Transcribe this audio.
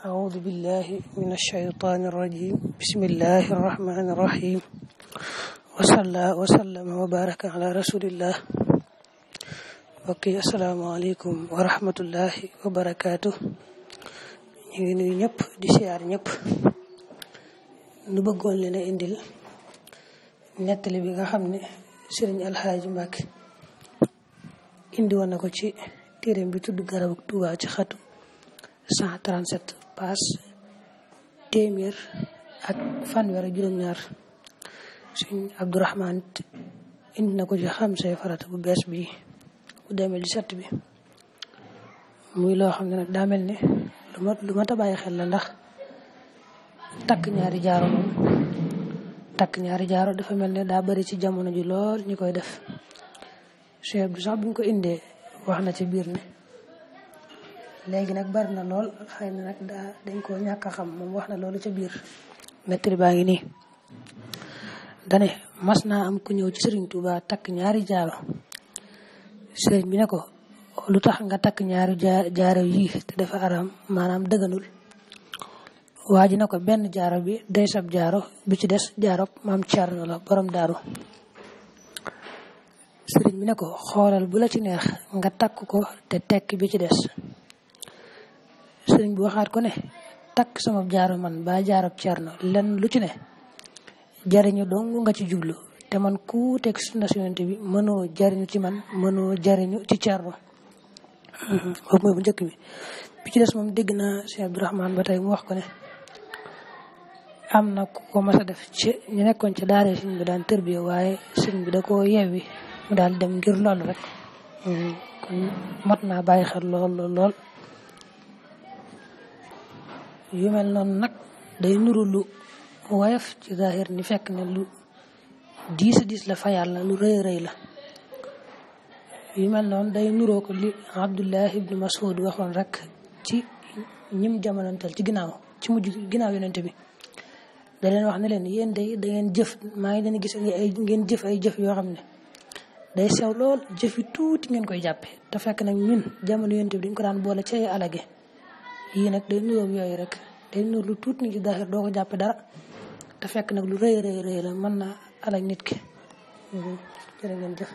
أعوذ بالله من الشيطان الرجيم بسم الله الرحمن الرحيم وصلى وسلم وبارك على رسول الله وكي السلام عليكم ورحمة الله وبركاته ñu ngi nuyu ñëpp di siyaar ñëpp nu bëggoon leen a indil nettali bi nga xam ne Sëriñ Alxaaji Mbàkke indi woon na ko ci téereem bi tudd Garabu Tuubaa ci xatu 137 paas téeméer ak fanweer ak juróom-ñaar Sëriñ Abdourahmaan indi na ko ci xam say farata bu bees bi bu 2017 bi muy loo xam ne nag daa mel ne lu ma ta bàyyi xel la ndax takk ñaari jaaro moom takk ñaari jaaro dafa mel ne daa bari ci jamono ji lool ñu koy def Cheikh Abdou sax buñ ko indee wax na ci biir ne léegi nag bari na lool xëy na nag dañ koo ñàkk a xam moom wax na loolu ca biir nettali baa ngi nii dane mas naa am ku ñëw ci Sëriñ Tuubaa takk ñaari jaaro sëriñ bi ne ko lu tax nga takk ñaari jaaro yii te dafa araam maanaam dëgganul waa ji na ko benn jaaro bi day sab jaaro bi ci des jaaro maam Cerno la borom daaru sëriñ bi ne ko xoolal bu la ci neex nga takk ko te tekk bi ci des sëriñ bi waxaat ko ne takk sama jaaro man ba jaaro Cerno lenn lu ci ne jariñu dong nga ci jublu te man ku teg sunna Yonent bi mënoo jariñu ci man mënoo jariñu ci Cerno boobu mooy bu njëkk bi ci des moom dégg naa Cheikh Abdourahmaan ba tey mu wax ko ne am na ku ko mas a def ci ñu nekkoon ci daara sëriñ bi daan tërbiya waaye sëriñ bi da koo yeewi mu daal dem ngir loolu rek kon mat naa bàyyi xel lool yu mel noonu nag day nuru lu woyof ci zahir ni fekk ne lu diis la fa yàlla lu rëy la yu mel noonu day nuroo ko li Abdullah ibn Mas'ud waxoon rek ci ñim jamonontal ci ginnaaw yonente bi da leen wax ne leen yéen day da ngeen jëf maa ngi leen gis ngeen jëf ay jëf yoo xam ne day sew lool jëf yi tuuti ngeen koy jàppe te fekk nag ñun jamono yonente bi dañ ko daan boole ci ay alage yii nag day nuróom yooyu rek day nur lu tuuti ni ci daxir doo ko jàppe dara te fekk nag lu rëy la mën na alag nit ki jërë ngeen jëf